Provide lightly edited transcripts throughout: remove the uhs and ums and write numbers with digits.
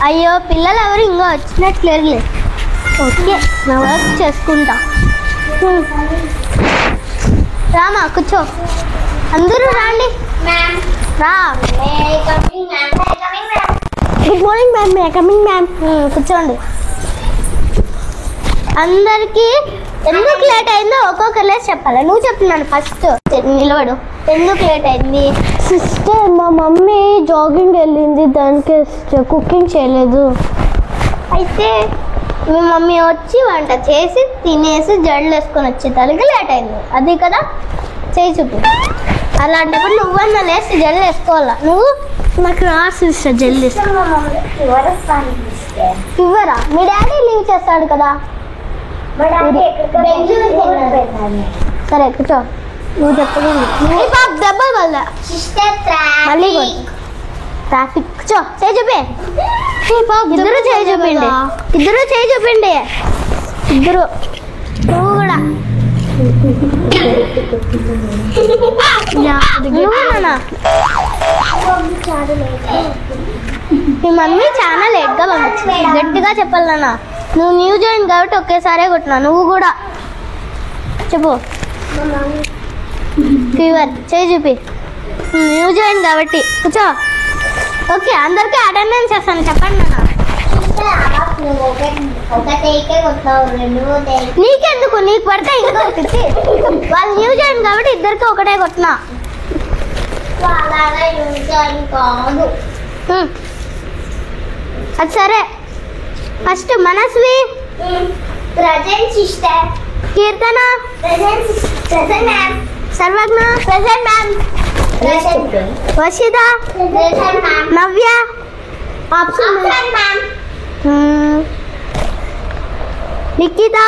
అయ్యో పిల్లలు ఎవరు ఇంకా వచ్చినట్లేరులే. ఓకే నా వర్క్ చేసుకుంటా. రామా కూర్చో. అందరూ రాండి. రా. Good morning ma'am. May coming ma'am. కూర్చోండి. అందరికీ ఎందుకు లేట్ అయిందో ఒక్కొక్కరు లేసి చెప్పాలి. నువ్వు చెప్తున్నాను ఫస్ట్. నిలబడు. ఎందుకు లేట్ అయింది? సిస్టర్ మా మమ్మీ జాగింగ్ వెళ్ళింది, దానికి కుకింగ్ చేయలేదు. అయితే మీ మమ్మీ వచ్చి వంట చేసి తినేసి జడలు వేసుకొని వచ్చేసరికి లేట్ అయింది. అది కదా చేయి చూపి. అలాంటప్పుడు నువ్వన్నా లేసి జడలు వేసుకోవాలా. నువ్వు నాకు రాదు సిస్టర్ జల్దీ. ఫీవరా? మీ డాడీ లీవ్ చేస్తాడు కదా. సరే కూర్చో. నువ్వు చెప్పండి. దెబ్బలు వల్ల మళ్ళీ ట్రాఫిక్. కూర్చో. చేయి చూపి. ఇద్దరు చేయి చూపిండి. ఇద్దరు చేయి చూపిండి. ఇద్దరు. నువ్వు కూడా. మీ మమ్మీ చాలా లేట్గా పంపించింది. గట్టిగా చెప్పాలి నాన్న. నువ్వు న్యూ జాయిన్ కాబట్టి ఒకేసారే కొట్టినా. నువ్వు కూడా చెప్పు. ఫీవర్. చేయి చూపి. న్యూ జాయిన్ కాబట్టి కూర్చో. ఓకే అందరికీ అటెండెన్స్ చేస్తాను. చెప్పండి నాన్న. నీకెందుకు? నీకు పడితే ఇంకొకటి. వాళ్ళు న్యూ జాయిన్ కాబట్టి ఇద్దరికి ఒకటే కొట్టినా. అది సరే. First Manasvi. Present sister. Keerthana. Present ma'am. Sarvagna. Present ma'am. Varshitha. Present ma'am. Navya. Absent ma'am. Nikhitha.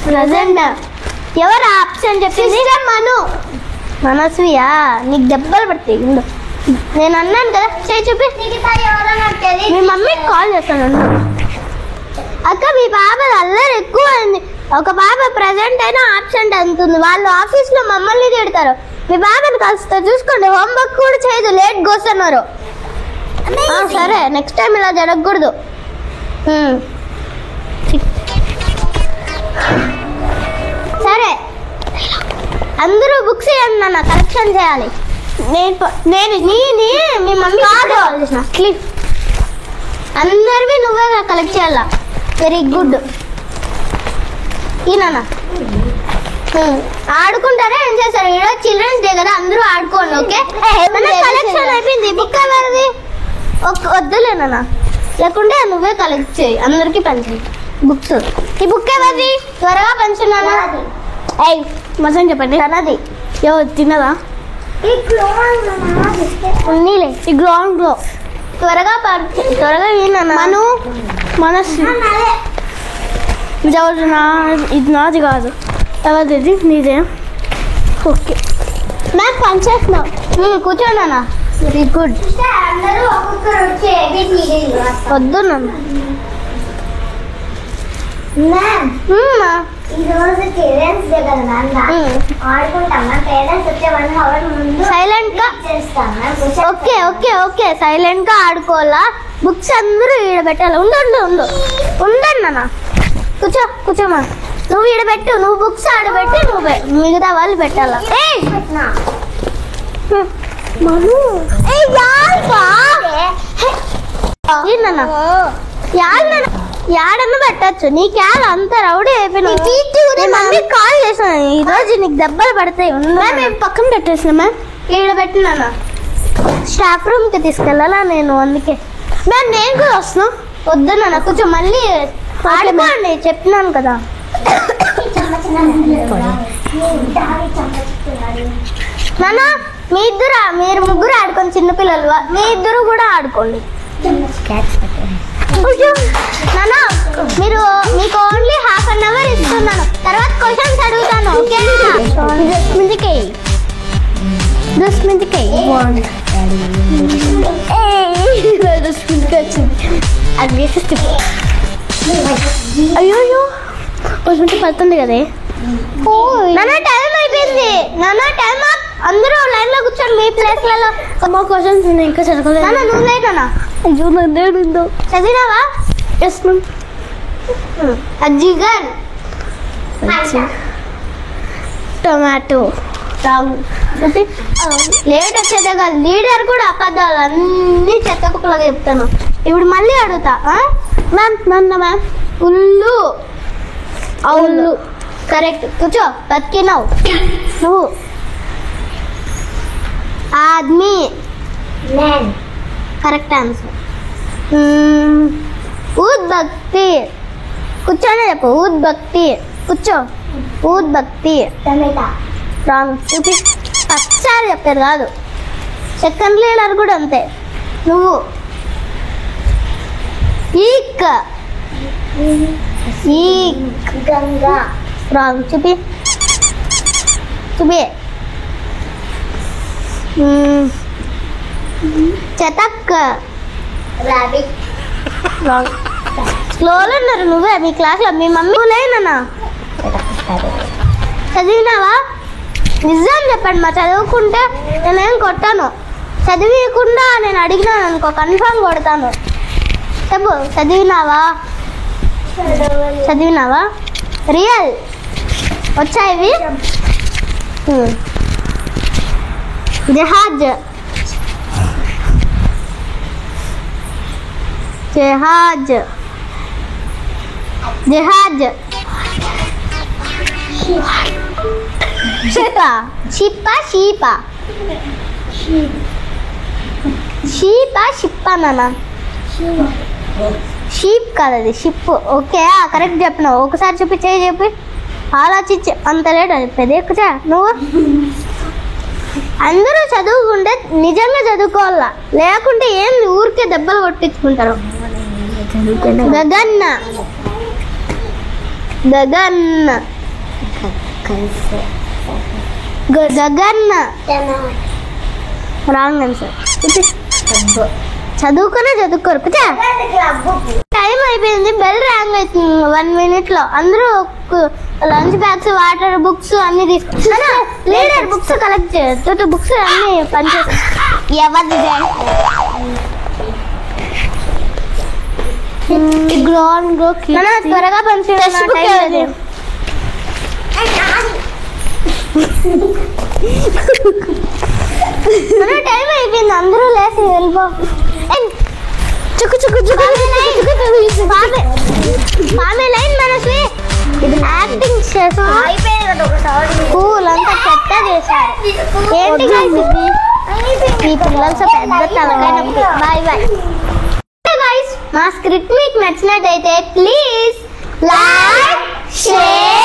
Present. ఎవరు ఆప్షన్ చెప్పింది? మను. మనస్వియా? నీకు దెబ్బలు పడతాయి. నేను అన్నాను కదా. చేయి చూపి. మీ మమ్మీకి కాల్ చేస్తాను. అక్క మీ పాప అల్లరి ఎక్కువ అయింది. ఒక పాప ప్రెజెంట్ అయినా ఆబ్సెంట్ అవుతుంది. వాళ్ళు ఆఫీస్లో మమ్మల్ని తిడతారు. మీ పాపని కాస్త చూసుకోండి. హోంవర్క్ కూడా చేయదు. లేట్గా వస్తున్నారు. సరే నెక్స్ట్ టైం ఇలా జరగకూడదు. సరే అందరూ బుక్స్ ఇవ్వండి నాన్న. కరెక్షన్ చేయాలి. నేను మీ మమ్మీ కాదు. అందరివి నువ్వే కలెక్ట్ చేయాలా. Very good. ఈ నాన్న ఆడుకుంటారా? ఏం చేస్తారు? ఈరోజు చిల్డ్రన్స్ డే కదా, అందరూ ఆడుకోండి. ఓకే కలెక్షన్ అయిపోయింది. బుక్ ఎవరిది? వద్దులేనా, లేకుంటే నువ్వే కలెక్ట్ చేయి. అందరికి పంచు బుక్స్. ఈ బుక్ ఎవరిది? త్వరగా పంచున్నానా? మజం చెప్పండి. తనది. ఎవరు తిన్నదా? ఉన్నీలే. ఈ గ్రౌండ్ గ్లో. త్వరగా త్వరగా విన్నా. మను మనస్సు. ఇది ఎవరు? ఇది నాది కాదు. ఎవరిది? నీదే. ఓకే నాకు పంచేస్తున్నావు. కూర్చోనా? Very good. వద్దు నాన్న. సైలెంట్ గా. ఓకే ఓకే ఓకే సైలెంట్ గా ఆడుకోవాలా. బుక్స్ అందరూ ఈడ పెట్టాలి. ఉండండి నాన్న. కూర్చోమా. నువ్వు ఈడ పెట్టు. నువ్వు బుక్స్ ఆడబెట్టి నువ్వు మిగతా వాళ్ళు పెట్టాలా. యాడన్నా పెట్టచ్చు. నీకు యాడ్ అంత రౌడీ అయిపోయినా. కాల్ చేసాను ఈ రోజు. నీకు దెబ్బలు పడతాయి. పక్కన పెట్టేసిన మ్యామ్. ఈడ పెట్టినా. స్టాఫ్ రూమ్ కి తీసుకెళ్ళాలా నేను. అందుకే మ్యామ్ నేను కూడా వస్తున్నా. వద్దు నాన్న కొంచెం మళ్ళీ ఆడుకోండి. చెప్పినాను కదా. నాన్న మీరు ముగ్గురు ఆడుకోండి. చిన్నపిల్లలు మీ ఇద్దరు కూడా ఆడుకోండి. నాన్న మీకు ఓన్లీ ½ అవర్ ఇస్తున్నాను. తర్వాత క్వశ్చన్స్ అడుగుతాను. ఓకేనా? అది వేసేస్తే అయ్యో కొంచెం పడుతుంది కదే. నాన్న టైం అయిపోయింది. నాన్న టైం అందరూ లైన్ లో కూర్చొని మీ ప్లేస్లలో. అమ్మ క్వశ్చన్స్ నేను ఇంకా చదవలేదు. నాన్న నువ్వు లేనా? అయ్యో నన్ను చదివినావా? ఎస్ జిగర్ టొమాటో లేట్ వచ్చేదాకా లీడర్ కూడా అబద్ధాలు అన్ని చెత్త కుక్కలాగా చెప్తాను. ఇప్పుడు మళ్ళీ అడుగుతా. మ్యామ్ ఉల్లు అవును కరెక్ట్. కూర్చో. బతికినావు నువ్వు. ఆద్మీ Man. Correct answer. ఉద్భక్తి కూర్చోనే చెప్పు. ఉద్భక్తి కూర్చో. ఉద్భక్తి Tomato. రాంగ్. చూపి. ఫస్ట్సారి చెప్పారు కాదు. సెకండ్ లీడర్ కూడా అంతే. నువ్వు ఈక్ ఈక్ Ganga. రాంగ్. చూపి. చూపి. చతక్ Rabbit. రాంగ్. స్లోలో ఉన్నారు నువ్వే మీ క్లాస్లో. మీ మమ్మీ లేనన్నా చదివినావా? నిజం చెప్పండి. మా చదువుకుంటే నేనేం కొట్టాను. చదివికుండా నేను అడిగినాను అనుకో కన్ఫర్మ్ కొడతాను. చెప్పు. చదివినావా? చదివినావా? రియల్ వచ్చా ఇవి? జహాజ్ జహాజ్ జహాజ్ షిప్ప షిప్ప షీప షీప షిప్ప నాన్న. షీప్ కాదు అది షిప్. ఓకే కరెక్ట్ చెప్పినావు. ఒకసారి చెప్పి చేయి చెప్పి ఆలోచించి అంత లేట్ చెప్పేది. ఎక్కుచా నువ్వు. అందరూ చదువుకుంటే నిజంగా చదువుకోవాలా, లేకుంటే ఏం ఊరికే దెబ్బలు కొట్టించుకుంటారు. గగన్న గగన్న గగన్న రాంగ్ ఆన్సర్. చదువుకోరు కూర్చో. టైం అయిపోయింది. బెల్ ర్యాంగ్ అవుతుంది 1 minute లో. అందరూ లంచ్ బ్యాగ్స్ వాటర్ బుక్స్ అన్ని తీసుకుంటా. లీడర్ బుక్స్ కలెక్ట్ చేయొచ్చు. బుక్స్ అన్ని పనిచేస్తాయి. ఎవరిది త్వరగా పనిచేయాలి. టైం అయిపోయింది. అందరూ లేసి వెళ్ళిపో. లైన్ మనసు యాక్టింగ్ చేస్తాం. స్కూల్ అంతా చెత్త చేశారు. ఏంటి ఈ పిల్లలతో పెద్ద తలకాయ నొప్పి. Bye bye guys. మా స్క్రిప్ట్ మీకు నచ్చినట్టయితే ప్లీజ్ లైక్ షేర్